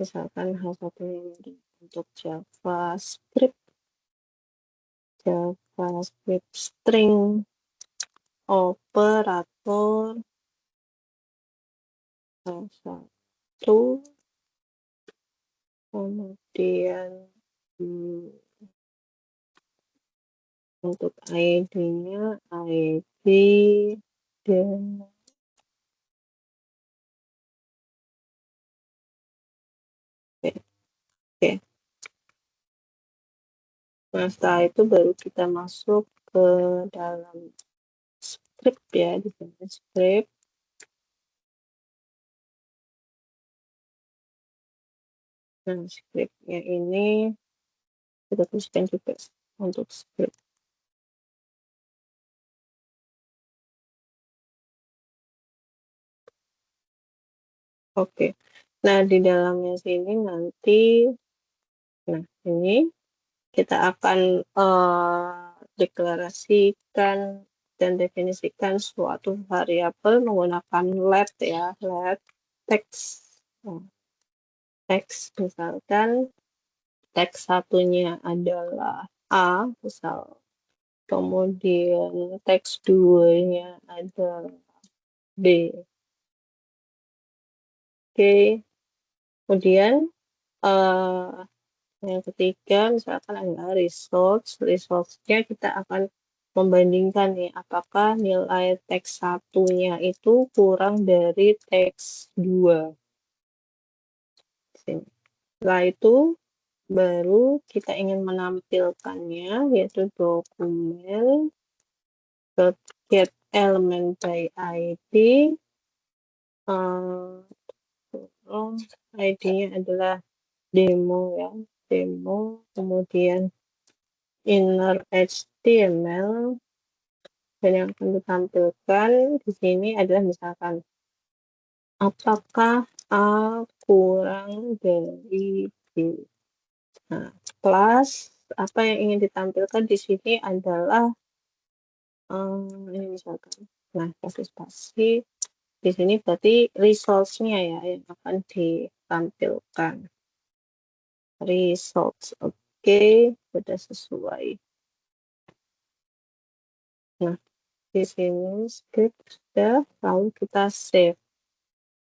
misalkan H1 untuk JavaScript string operator H1, kemudian untuk ID-nya ID dan oke. Nah, setelah itu baru kita masuk ke dalam script ya, di sini script. Nah, scriptnya ini kita tuliskan juga untuk script. Oke. Nah, di dalamnya sini nanti, nah ini kita akan deklarasikan dan definisikan suatu variabel menggunakan let ya, let text. Teks misalkan teks satunya adalah A, misal, kemudian teks 2-nya adalah B. Oke, kemudian yang ketiga misalkan adalah results-nya kita akan membandingkan nih apakah nilai teks satunya itu kurang dari teks 2. Setelah itu baru kita ingin menampilkannya, yaitu dokumen get element by ID. ID-nya adalah demo ya, demo, kemudian inner HTML, dan yang akan ditampilkan di sini adalah misalkan apakah A kurang dari B. Nah, kelas apa yang ingin ditampilkan di sini adalah ini misalkan, nah kasih spasi di sini berarti results-nya ya yang akan ditampilkan. Results, oke, sudah sesuai. Nah, di sini script sudah, lalu kita save.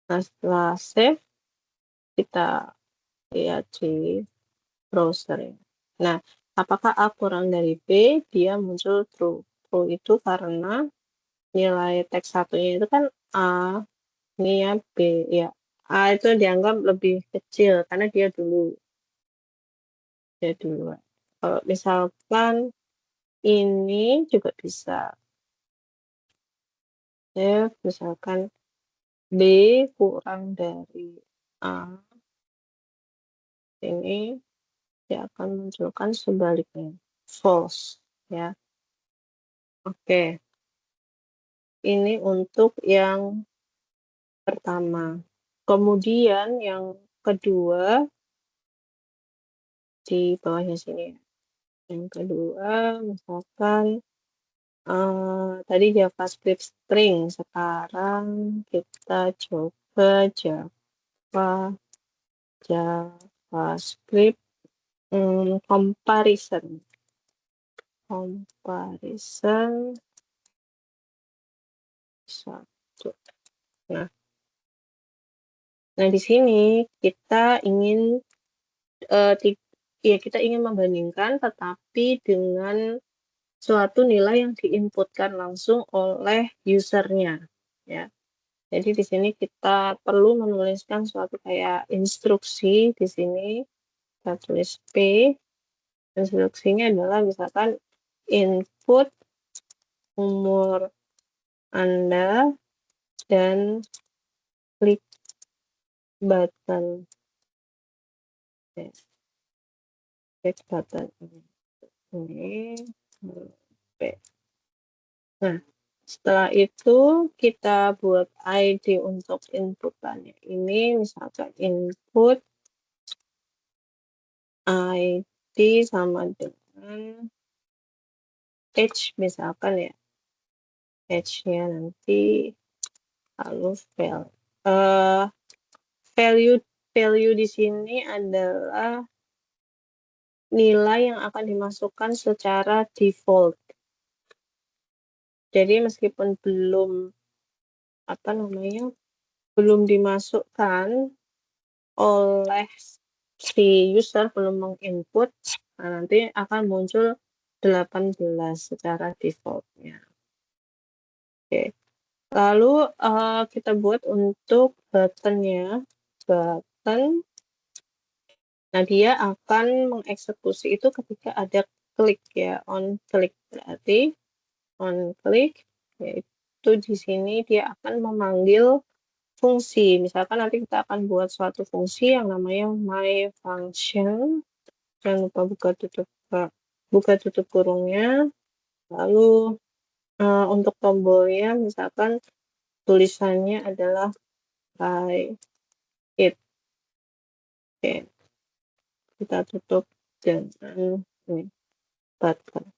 Nah, setelah save kita lihat di browser. Nah, apakah A kurang dari B? Dia muncul true. True itu karena nilai teks satunya itu kan A, ini ya B ya. A itu dianggap lebih kecil karena dia dulu. Kalau misalkan ini juga bisa. Ya, misalkan B kurang dari A. Ini dia akan munculkan sebaliknya. False ya. Oke. Ini untuk yang pertama. Kemudian yang kedua di bawahnya sini. Yang kedua misalkan tadi JavaScript string, sekarang kita coba JavaScript comparison. Satu. Nah di sini kita ingin kita ingin membandingkan tetapi dengan suatu nilai yang diinputkan langsung oleh usernya ya. Jadi di sini kita perlu menuliskan suatu kayak instruksi di sini. Kita tulis P. Instruksinya adalah misalkan input umur Anda dan klik button. Klik button ini. Nah, setelah itu kita buat ID untuk inputannya ini, misalkan input ID sama dengan age misalkan ya, age-nya nanti lalu value value di sini adalah nilai yang akan dimasukkan secara default. Jadi meskipun belum dimasukkan oleh si user, belum menginput, nah nanti akan muncul 18 secara default-nya. Oke. Lalu kita buat untuk button-nya. Button, nah dia akan mengeksekusi itu ketika ada klik ya, on klik. Berarti on klik, yaitu di sini dia akan memanggil fungsi. Misalkan nanti kita akan buat suatu fungsi yang namanya my function. Jangan lupa buka tutup kurungnya. Lalu untuk tombolnya misalkan tulisannya adalah by it. Oke. Kita tutup dengan ini, button.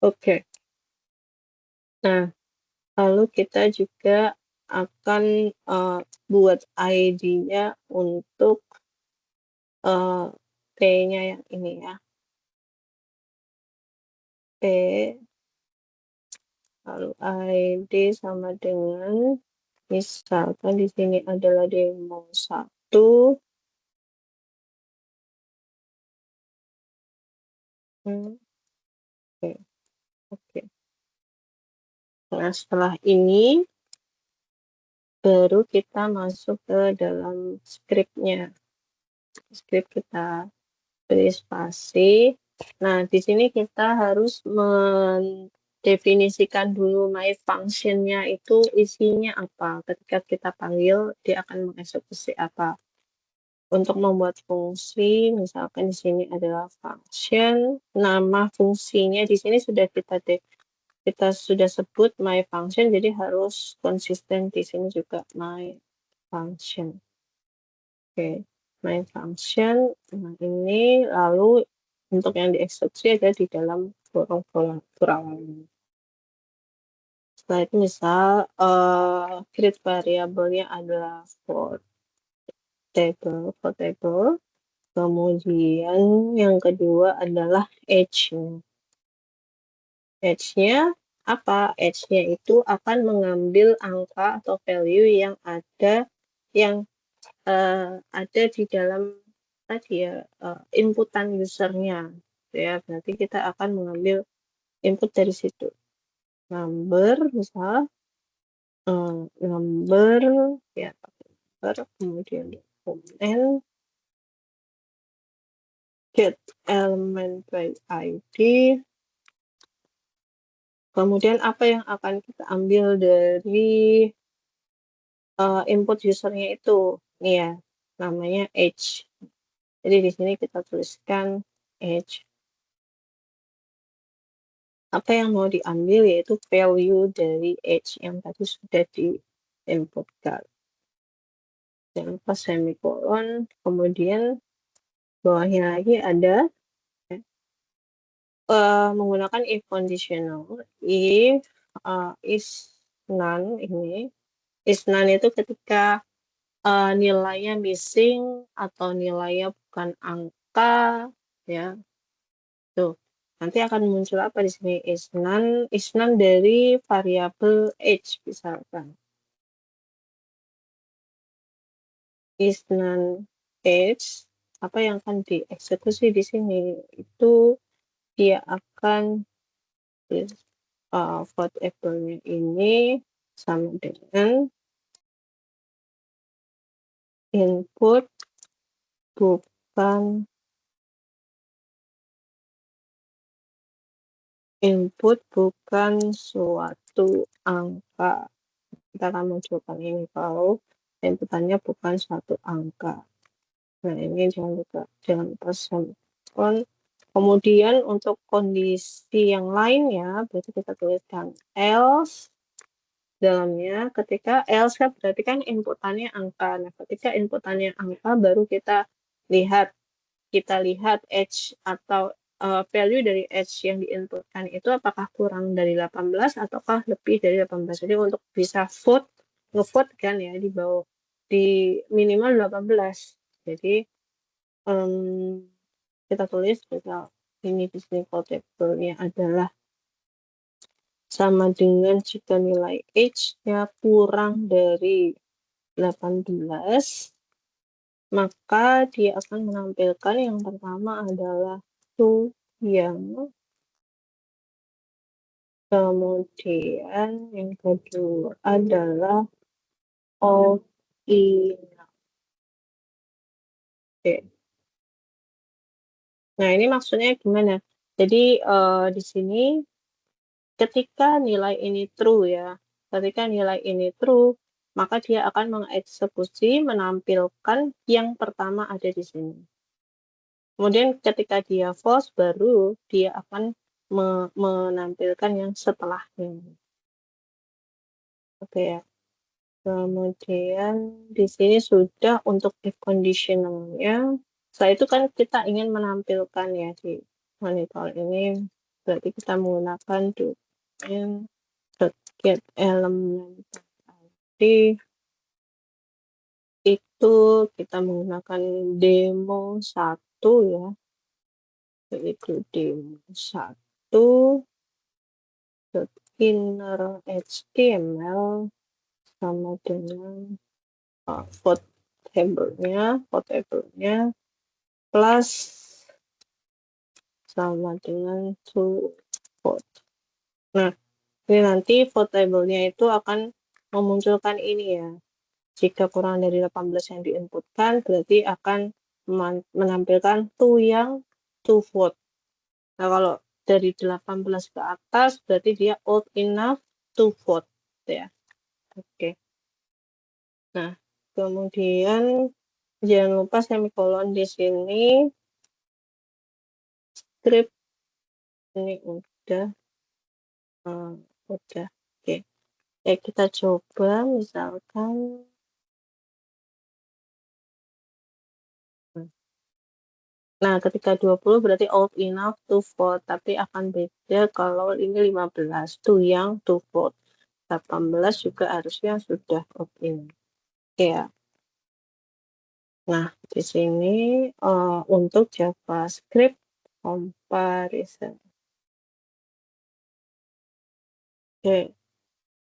Oke. Nah, lalu kita juga akan buat ID-nya untuk T-nya yang ini ya. T, lalu ID sama dengan, misalkan di sini adalah demo 1. Oke. Nah, setelah ini baru kita masuk ke dalam script-nya. Script kita beri spasi. Nah, di sini kita harus mendefinisikan dulu my function-nya itu isinya apa. Ketika kita panggil, dia akan mengeksekusi apa. Untuk membuat fungsi, misalkan di sini adalah function, nama fungsinya di sini sudah kita sudah sebut my function, jadi harus konsisten di sini juga my function. Oke, my function, nah ini lalu untuk yang dieksekusi ada di dalam kurungan. Setelah itu misal create variabelnya adalah for table. Kemudian yang kedua adalah age-nya. Age-nya apa? Age-nya itu akan mengambil angka atau value yang ada di dalam tadi ya, inputan usernya. Ya, berarti kita akan mengambil input dari situ. Number, misal number, ya, number, kemudian dokumen, get element by ID. Kemudian apa yang akan kita ambil dari input usernya itu, nih ya, namanya age. Jadi di sini kita tuliskan age. Apa yang mau diambil yaitu value dari age yang tadi sudah di-inputkan. Jangan lupa semikolon, kemudian bawahnya lagi ada menggunakan if conditional. If is none ini, is none itu ketika nilainya missing atau nilainya bukan angka, ya. Tuh, nanti akan muncul apa di sini? Is none dari variabel age misalkan. Is none age, apa yang akan dieksekusi di sini? Itu dia akan variabelnya ini sama dengan input bukan suatu angka. Kita akan munculkan ini kalau inputannya bukan suatu angka. Nah, ini jangan lupa semikolon. Kemudian untuk kondisi yang lainnya, berarti kita tuliskan else dalamnya. Ketika else kan berarti kan inputannya angka. Nah, ketika inputannya angka baru kita lihat age atau value dari age yang diinputkan itu apakah kurang dari 18 ataukah lebih dari 18. Jadi untuk bisa ngevote kan ya di bawah di minimal 18. Jadi kita tulis misal ini di sini quotable-nya adalah sama dengan jika nilai H-nya kurang dari 18, maka dia akan menampilkan yang pertama adalah to yang, kemudian yang kedua adalah of in. Oke. Nah, ini maksudnya gimana? Jadi di sini ketika nilai ini true ya, ketika nilai ini true, maka dia akan mengeksekusi menampilkan yang pertama ada di sini. Kemudian ketika dia false, baru dia akan menampilkan yang setelahnya. Oke ya. Kemudian di sini sudah untuk if conditional-nya. Setelah itu kan kita ingin menampilkan ya di monitor ini, berarti kita menggunakan domain get element tadi itu kita menggunakan demo 1 ya, yaitu demo 1 inner HTML sama dengan vote-nya plus sama dengan to vote. Nah, ini nanti vote-nya itu akan memunculkan ini ya. Jika kurang dari 18 yang diinputkan, berarti akan menampilkan to yang to vote. Nah, kalau dari 18 ke atas, berarti dia old enough to vote. Ya. Oke. Nah, kemudian jangan lupa semikolon di sini. Script ini udah. Oke. Ya, kita coba misalkan. Nah, ketika 20 berarti old enough to vote, tapi akan beda kalau ini 15, to yang to vote. 18 juga harusnya sudah old enough. Ya. Nah, di sini untuk JavaScript comparison. Oke.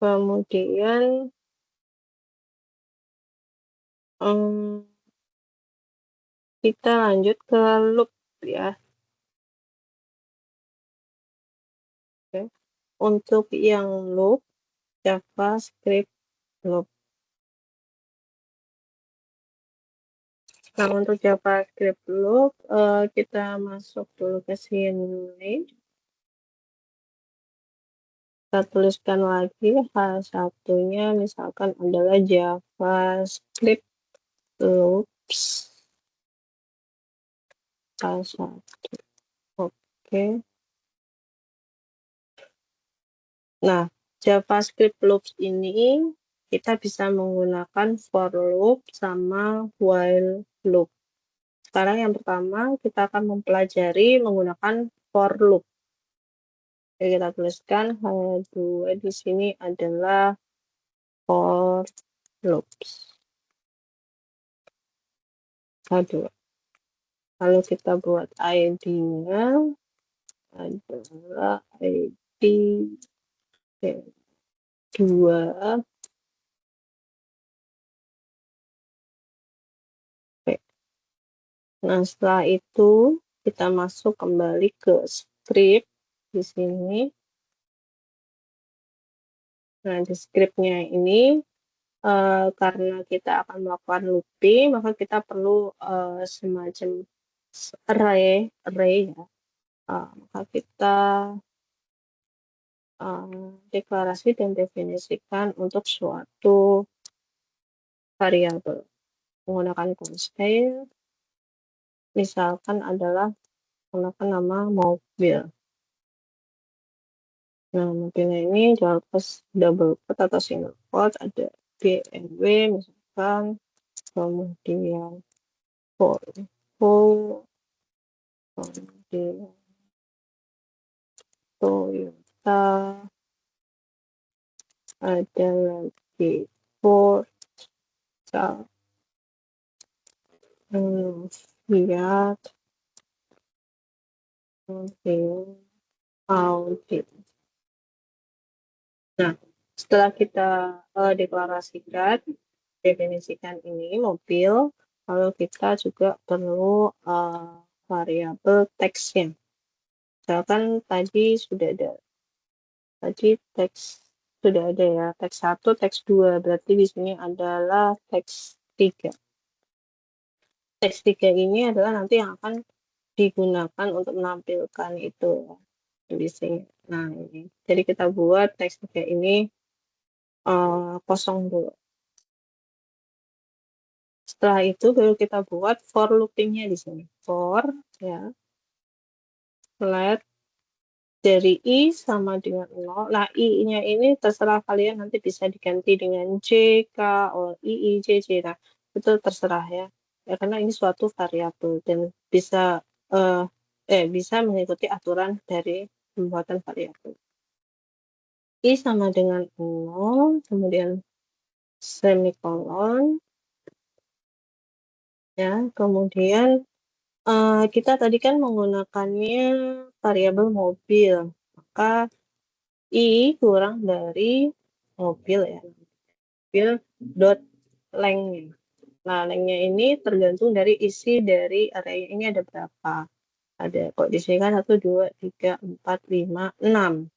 Kemudian kita lanjut ke loop ya. Oke. Untuk yang loop, JavaScript loop. Nah, untuk JavaScript loop, kita masuk dulu ke sini. Kita tuliskan lagi hal satunya, misalkan adalah JavaScript loops. Hal satu. Oke. Nah, JavaScript loops ini kita bisa menggunakan for loop sama while loop. Sekarang yang pertama kita akan mempelajari menggunakan for loop. Jadi kita tuliskan hal 2 di sini adalah for loops. Hal 2. Lalu kita buat ID-nya adalah ID 2. Nah, setelah itu kita masuk kembali ke script di sini. Nah, di scriptnya ini karena kita akan melakukan looping, maka kita perlu semacam array ya. Maka kita deklarasi dan definisikan untuk suatu variabel menggunakan constraint, misalkan adalah menggunakan nama mobil. Nah, mobilnya ini jangan lupa double quote atau single quote, ada BMW misalkan, kemudian Volvo, kemudian Toyota, ada lagi Ford, Fiat mobil audit. Nah, setelah kita deklarasikan, definisikan ini mobil, lalu kita juga perlu variabel teksnya. Misalkan tadi teks sudah ada ya, teks 1, teks 2, berarti di sini adalah teks 3. Teks 3 ini adalah nanti yang akan digunakan untuk menampilkan itu di sini. Nah, ini. Jadi kita buat teks 3 ini kosong dulu. Setelah itu baru kita buat for looping-nya di sini. For ya. Let dari I sama dengan 0. Nah, I-nya ini terserah kalian nanti bisa diganti dengan J, K, O, I, J, J. Nah, itu terserah ya. Ya karena ini suatu variabel dan bisa mengikuti aturan dari pembuatan variabel. I sama dengan 0, kemudian semikolon. Ya, kemudian kita tadi kan menggunakannya variabel mobil, maka I kurang dari mobil ya, mobil dot length-nya. Nah, length-nya ini tergantung dari isi dari array ini ada berapa. Ada kok di sini kan 1, 2, 3, 4, 5, 6.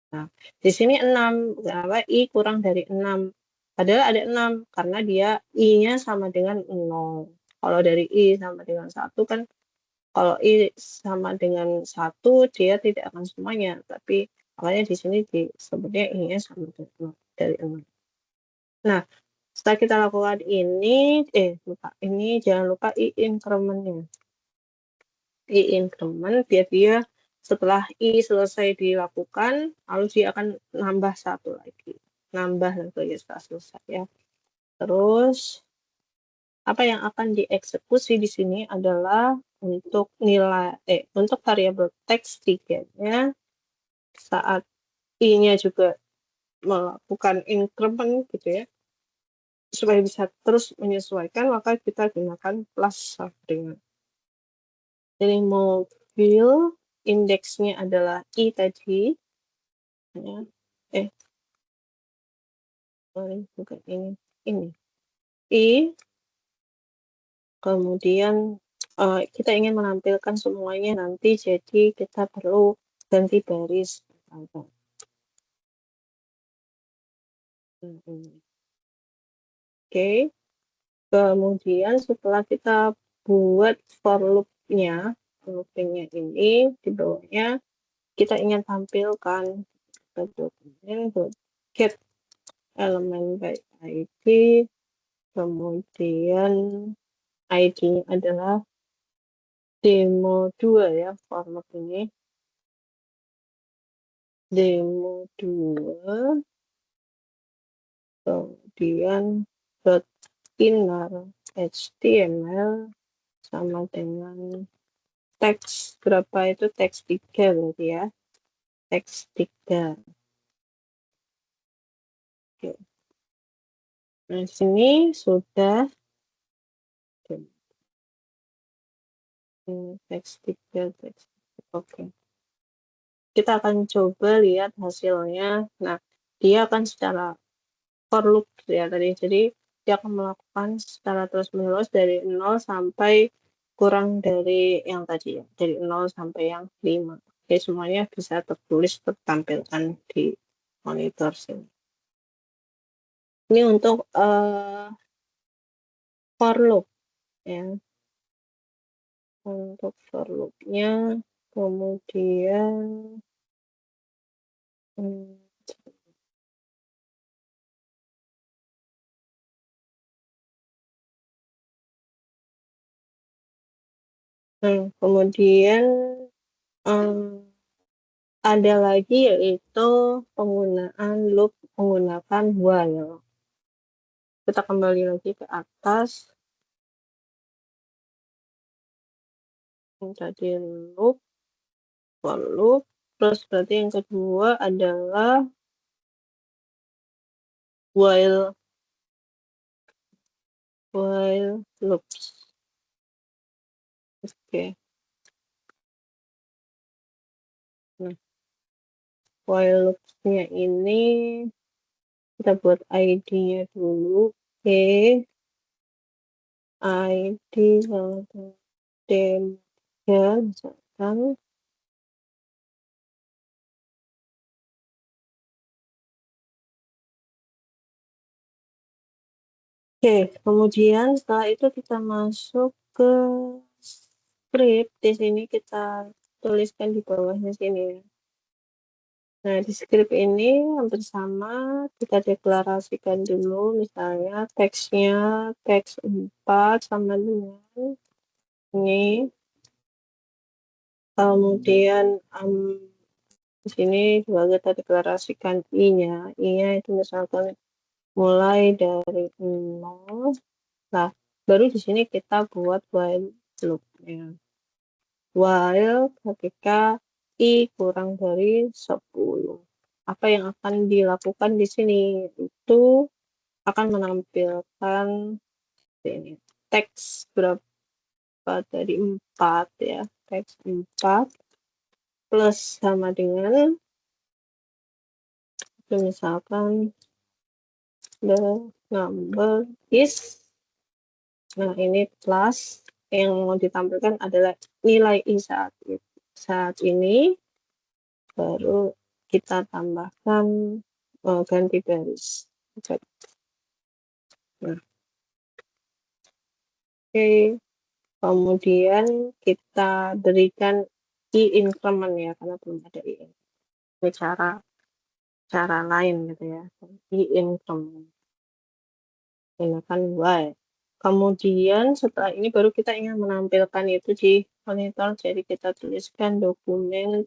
Nah, di sini 6, kenapa I kurang dari 6? Padahal ada 6 karena dia I-nya sama dengan 0. Kalau dari I sama dengan 1 kan, kalau I sama dengan 1 dia tidak akan semuanya, tapi makanya di sini disebutnya I-nya sama dengan dari 6. Nah, setelah kita lakukan ini, jangan lupa I increment-nya. I increment biar dia setelah I selesai dilakukan, lalu dia akan nambah 1 lagi. Nambah lagi setelah selesai ya. Terus apa yang akan dieksekusi di sini adalah untuk untuk variabel teks 3-nya saat I-nya juga melakukan increment gitu ya. Supaya bisa terus menyesuaikan, maka kita gunakan plus sampai dengan. Jadi mobil indeksnya adalah I tadi. Ya. Bukan ini. I, kemudian kita ingin menampilkan semuanya nanti, jadi kita perlu ganti baris. Oke. Kemudian setelah kita buat for loop-nya ini di bawahnya kita ingin tampilkan dokumen get element by ID, kemudian ID-nya adalah demo 2 ya, for loop ini demo 2, kemudian inner HTML sama dengan teks berapa itu, teks 3 berarti ya, teks 3. Oke. Nah, sini sudah teks 3, teks. Oke. Kita akan coba lihat hasilnya. Nah, dia akan secara for loop ya tadi. Jadi dia akan melakukan secara terus-menerus dari 0 sampai kurang dari yang tadi ya, dari 0 sampai yang 5. Oke, semuanya bisa tertulis tertampilkan di monitor sini. Ini untuk for loop ya. Untuk for loop-nya kemudian kemudian ada lagi yaitu penggunaan loop menggunakan while. Kita kembali lagi ke atas. Tadi loop, for loop, terus berarti yang kedua adalah while loops. Oke. Nah, while loop-nya ini kita buat ID-nya dulu. Oke. ID D3 misalkan. Oke, kemudian setelah itu kita masuk ke script. Di sini kita tuliskan di bawahnya sini ya. Nah, di script ini hampir sama, kita deklarasikan dulu misalnya teksnya teks 4 sama dengan ini. Kemudian di sini juga kita deklarasikan i-nya. I-nya itu misalkan mulai dari 0. Nah, baru di sini kita buat while loop-nya. While ketika i kurang dari 10. Apa yang akan dilakukan di sini? Itu akan menampilkan ini teks berapa dari 4 ya. Teks 4 plus sama dengan itu misalkan the number is, nah ini plus yang mau ditampilkan adalah nilai i saat ini, baru kita tambahkan ganti baris. Nah, oke. Kemudian kita berikan i increment ya, karena belum ada i. Ini cara lain gitu ya. I increment. Gunakan while. Kemudian setelah ini baru kita ingin menampilkan itu di monitor, jadi kita tuliskan dokumen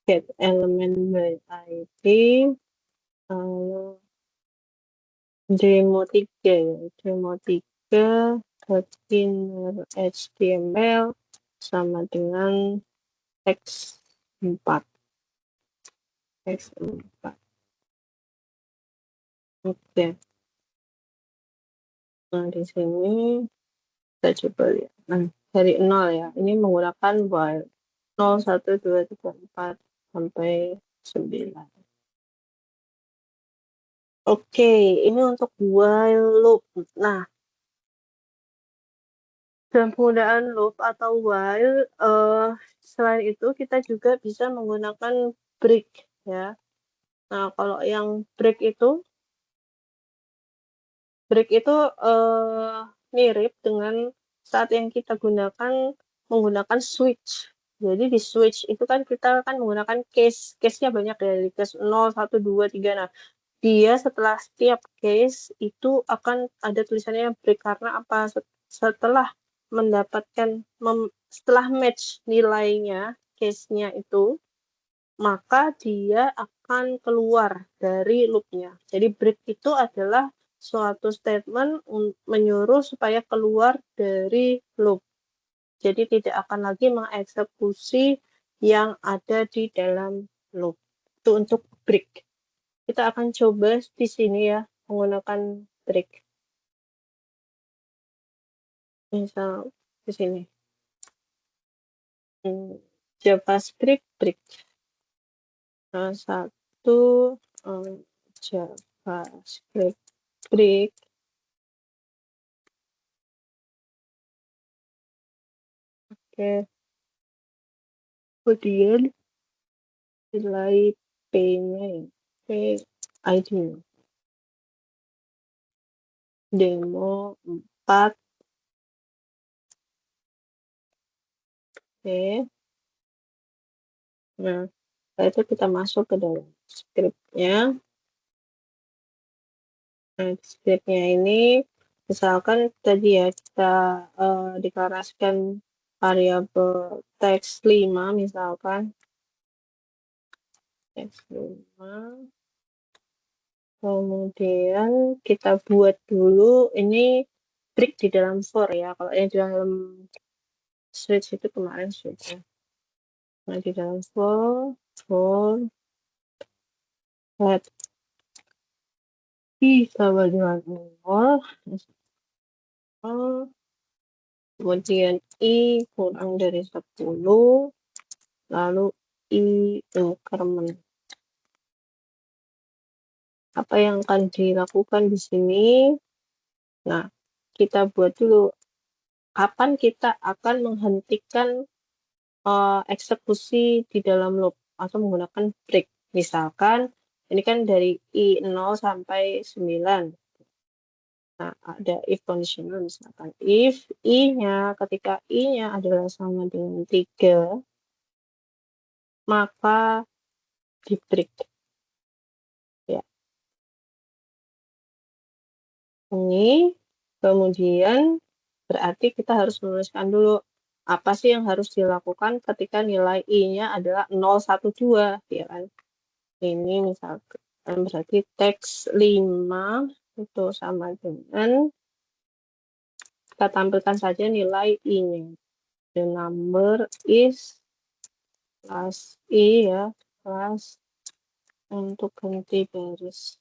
get element by id demo 3 ya, demo 3 inner html sama dengan teks 4. Teks 4. Oke. Nah, di sini kita coba lihat. Nah, dari 0 ya. Ini menggunakan while 0, 1, 2, 3, 4 sampai 9. Oke, ini untuk while loop. Nah, dalam penggunaan loop atau while, selain itu kita juga bisa menggunakan break ya. Nah, kalau yang break itu mirip dengan saat yang kita menggunakan switch. Jadi di switch itu kan kita kan menggunakan case-nya banyak ya, dari case 0, 1, 2, 3. Nah, dia setelah setiap case itu akan ada tulisannya break, karena apa? Setelah setelah match nilainya case-nya itu, maka dia akan keluar dari loop-nya. Jadi break itu adalah suatu statement menyuruh supaya keluar dari loop. Jadi tidak akan lagi mengeksekusi yang ada di dalam loop. Itu untuk break. Kita akan coba di sini ya, menggunakan break. Misal di sini. JavaScript break. Nah, satu JavaScript break. Oke. Kemudian nilai P-nya ya. P ID demo 4. Oke. Nah, setelah itu kita masuk ke dalam scriptnya. Nah, scriptnya ini misalkan tadi ya kita deklarasikan variabel teks 5 misalkan. Teks 5. Kemudian kita buat dulu ini break di dalam for ya. Kalau yang di dalam switch itu kemarin switch ya. Nah, di dalam for let i sama dengan 0, kemudian I kurang dari 10, lalu I increment. Apa yang akan dilakukan di sini? Nah, kita buat dulu kapan kita akan menghentikan eksekusi di dalam loop atau menggunakan break. Misalkan ini kan dari I0 sampai 9. Nah, ada if conditional misalkan. If I-nya, ketika I-nya adalah sama dengan 3, maka di break. Ya. Ini kemudian berarti kita harus menuliskan dulu apa sih yang harus dilakukan ketika nilai I-nya adalah 012, ya kan? Ini misalkan berarti teks 5 itu sama dengan kita tampilkan saja nilai I-nya. The number is plus I ya, plus untuk ganti baris.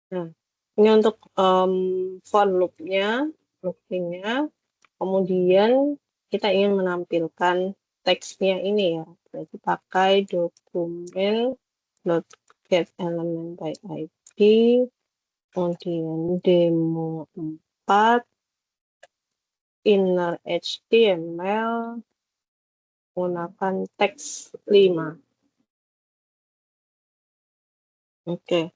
Nah, ini untuk for loopingnya. Kemudian kita ingin menampilkan teksnya ini ya, berarti pakai dokumen get element by id, kemudian demo 4, inner html, menggunakan teks 5. Oke.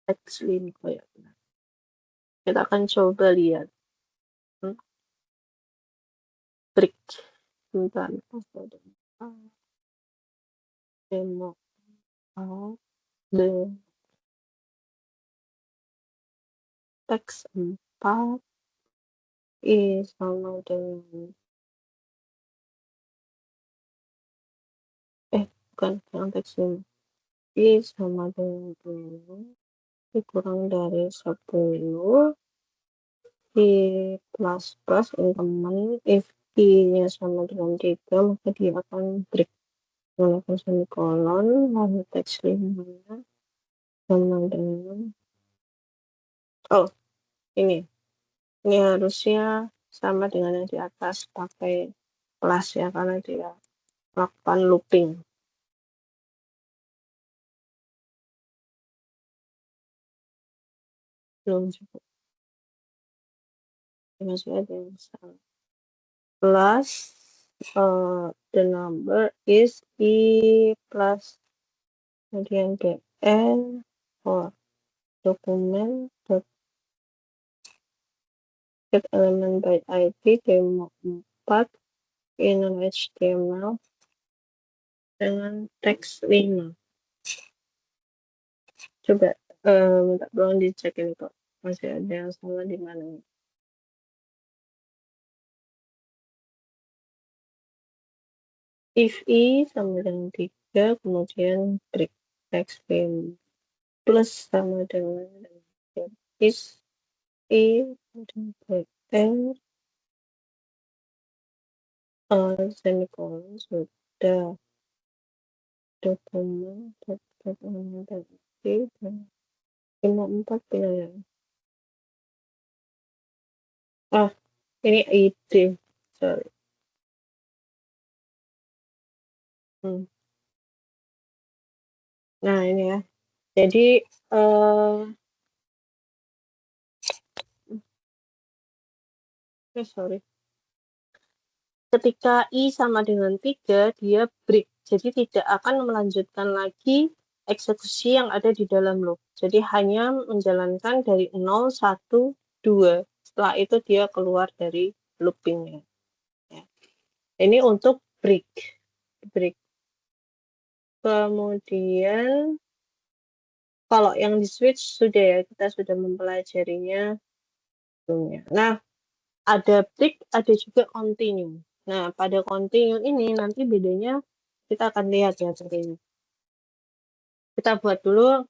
Teks 5 ya. Kita akan coba lihat. Break. Bentar. Demo 4. Teks 4 I sama dengan bukan yang teks 5. I sama dengan 6, I kurang dari 10, I plus increment, if I-nya sama dengan 3, maka dia akan break menggunakan semikolon, lalu teks 5-nya sama dengan ini harusnya sama dengan yang di atas, pakai plus ya, karena dia melakukan looping. Belum cukup. Masih ada yang salah. Plus the number is I plus kemudian BL for dokumen get element by ID demo 4 in HTML dengan teks 5. Coba minta tolong dicek ini kok masih ada yang salah di mana. If I sama dengan 3, kemudian break teks 5 plus sama dengan is I kemudian BL semikolon sudah dokumen tadi dan 4 pilihan. Ini ide, sorry. Nah ini ya, jadi sorry. Ketika I sama dengan 3, dia break. Jadi tidak akan melanjutkan lagi eksekusi yang ada di dalam loop. Jadi hanya menjalankan dari 0, 1, 2. Setelah itu dia keluar dari loopingnya. Ya. Ini untuk break. Kemudian kalau yang di switch sudah ya, kita sudah mempelajarinya sebelumnya. Nah, ada break, ada juga continue. Nah, pada continue ini nanti bedanya kita akan lihat ya seperti kita buat dulu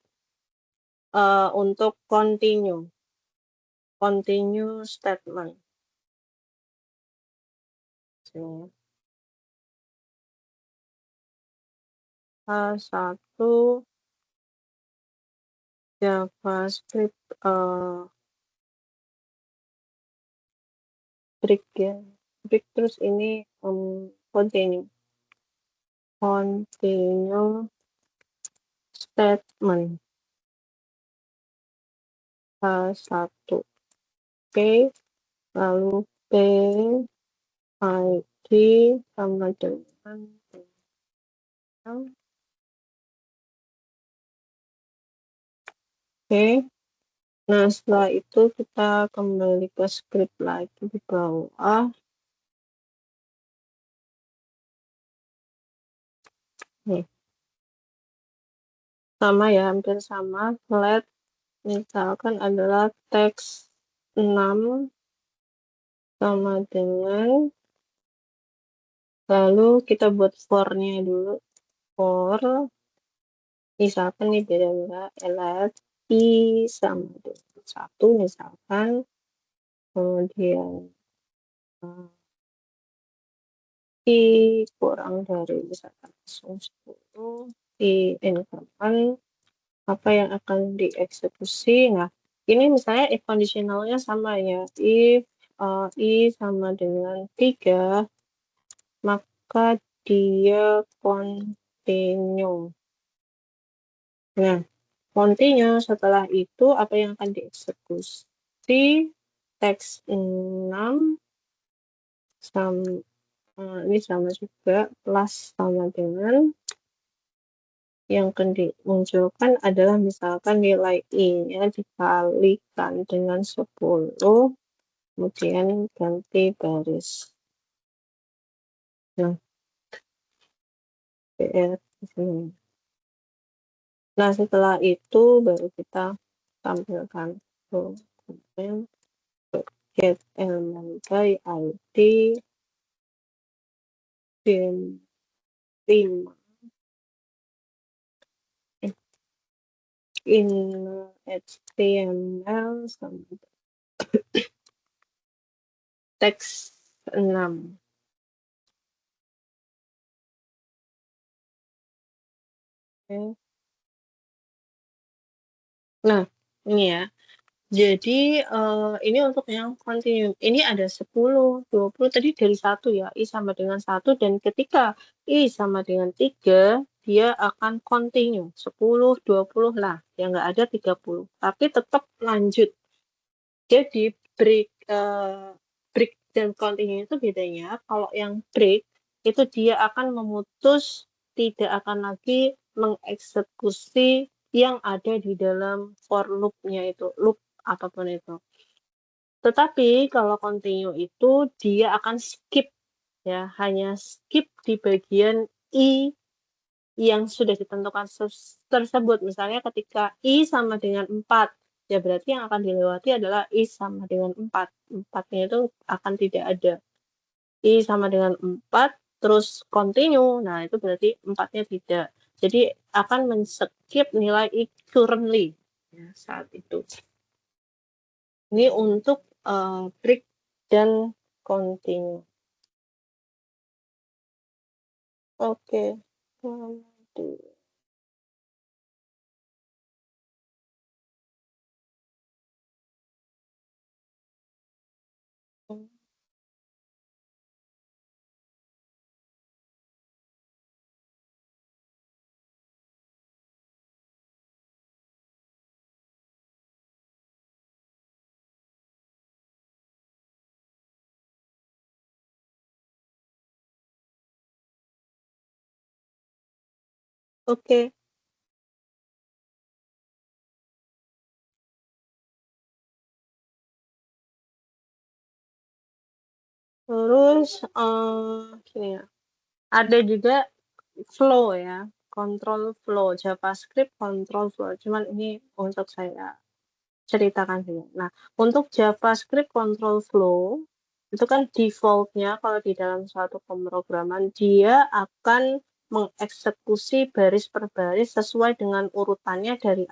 untuk continue statement. H1 JavaScript break ya. Break terus ini continue statement H1. Oke, lalu P ID sama dengan oke. Nah, setelah itu kita kembali ke script lagi di bawah. Nih, sama ya, hampir sama. Let misalkan adalah teks 6 sama dengan, lalu kita buat for-nya dulu. For, misalkan nih beda-beda, let I sama dengan 1 misalkan, kemudian I kurang dari misalkan 10 di increment apa yang akan dieksekusi. Nah, ini misalnya if conditionalnya sama ya, if I sama dengan 3, maka dia continue. Nah, continue setelah itu apa yang akan dieksekusi? Teks 6 sama ini sama juga, plus sama dengan yang akan dimunculkan adalah misalkan nilai I-nya dikalikan dengan 10, kemudian ganti baris. Nah, PR di sini. Nah, setelah itu baru kita tampilkan get element by ID bin 5 in HTML sama teks 6. Oke. Nah, ini ya. Jadi ini untuk yang continue. Ini ada 10, 20 tadi dari 1 ya. I sama dengan 1 dan ketika I sama dengan 3, dia akan continue 10, 20 lah. Ya nggak ada 30. Tapi tetap lanjut. Jadi break dan continue itu bedanya. Kalau yang break itu dia akan memutus, tidak akan lagi mengeksekusi yang ada di dalam for loop-nya itu, loop apapun itu. Tetapi kalau continue itu dia akan skip ya, hanya skip di bagian I yang sudah ditentukan tersebut. Misalnya ketika I sama dengan 4, ya berarti yang akan dilewati adalah I sama dengan 4. 4-nya itu akan tidak ada. I sama dengan 4, terus continue, nah itu berarti 4-nya tidak. Jadi akan men-skip nilai I currently ya, saat itu. Ini untuk break dan continue. Oke. Oke. Terus gini ya. Ada juga flow ya, control flow, JavaScript control flow. Cuman ini untuk saya ceritakan saja. Nah, untuk JavaScript control flow itu kan default-nya kalau di dalam suatu pemrograman dia akan mengeksekusi baris per baris sesuai dengan urutannya dari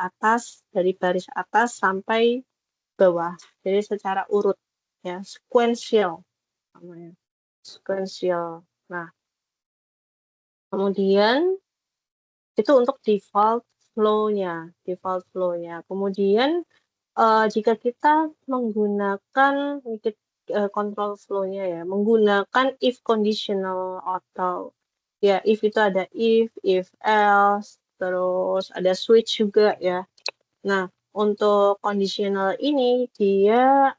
baris atas sampai bawah. Jadi secara urut ya, sequential namanya. Sequential. Nah, kemudian Itu untuk default flow-nya. Kemudian jika kita menggunakan control flow-nya ya, menggunakan if conditional atau ya if itu ada if else, terus ada switch juga ya. Nah, untuk conditional ini dia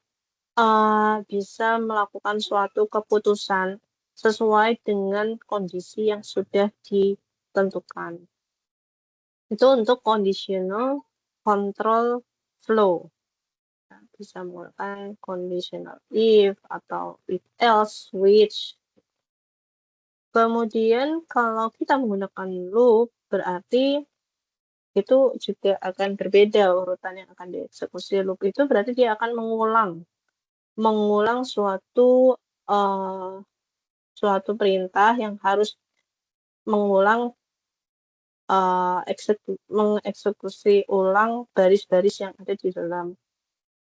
bisa melakukan suatu keputusan sesuai dengan kondisi yang sudah ditentukan. Itu untuk conditional control flow. Bisa menggunakan conditional if atau if else, which. Kemudian kalau kita menggunakan loop, berarti itu juga akan berbeda urutan yang akan dieksekusi. Loop itu berarti dia akan mengulang suatu perintah yang harus mengulang mengeksekusi ulang baris-baris yang ada di dalam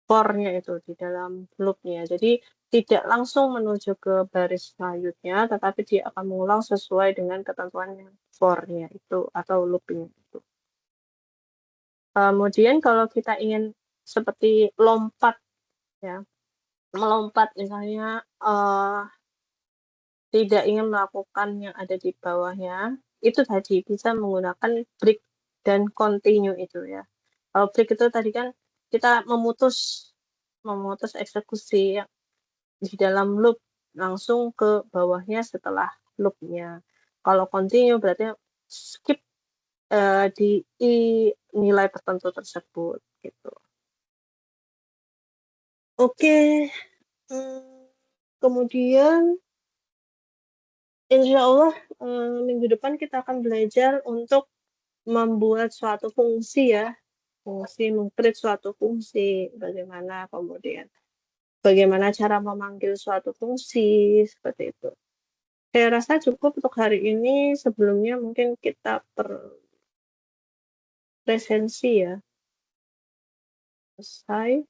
for-nya itu, di dalam loop-nya. Jadi tidak langsung menuju ke baris selanjutnya, tetapi dia akan mengulang sesuai dengan ketentuan for-nya itu atau loop-nya itu. Kemudian kalau kita ingin seperti lompat ya, melompat misalnya tidak ingin melakukan yang ada di bawahnya, itu tadi bisa menggunakan break dan continue itu ya. Kalau break itu tadi kan kita memutus eksekusi yang di dalam loop langsung ke bawahnya setelah loop-nya. Kalau continue berarti skip di nilai tertentu tersebut gitu. Oke. Kemudian insya Allah minggu depan kita akan belajar untuk membuat suatu fungsi ya, meng-create suatu fungsi, bagaimana cara memanggil suatu fungsi, seperti itu. Saya rasa cukup untuk hari ini, sebelumnya mungkin kita presensi ya. Selesai.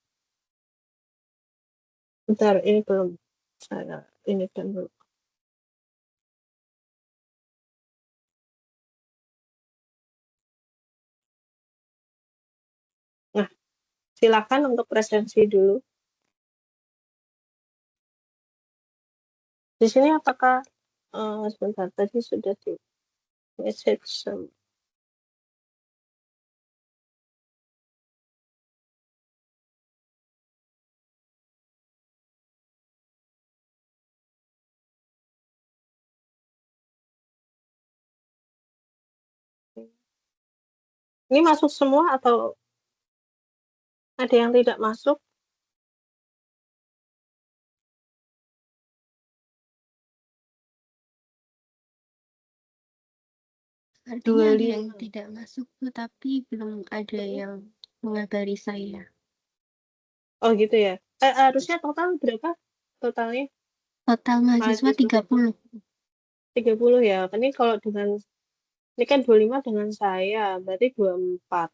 Bentar, ini belum. Saya ini kan dulu. Nah, silakan untuk presensi dulu. Di sini apakah sebentar tadi sudah di message ini masuk semua atau ada yang tidak masuk? Artinya ada yang tidak masuk, tetapi belum ada yang mengabari saya. Oh gitu ya. Harusnya total berapa totalnya? Total mahasiswa 30. 30 ya. Ini kalau dengan ini kan 25 dengan saya, berarti 24.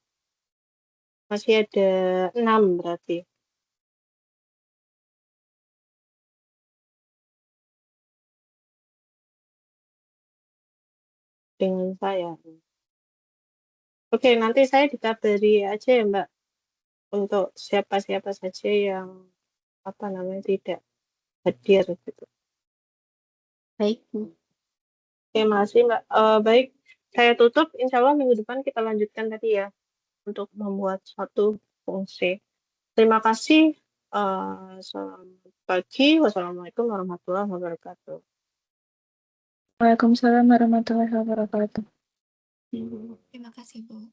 Masih ada 6 berarti. Dengan saya. Oke, nanti saya dikabari aja ya Mbak, untuk siapa-siapa saja yang tidak hadir gitu. Baik, Bu. Oke, makasih Mbak. Baik, saya tutup. Insya Allah minggu depan kita lanjutkan tadi ya, untuk membuat suatu fungsi. Terima kasih. Selamat pagi. Wassalamualaikum warahmatullahi wabarakatuh. Waalaikumsalam warahmatullahi wabarakatuh. Terima kasih, Bu.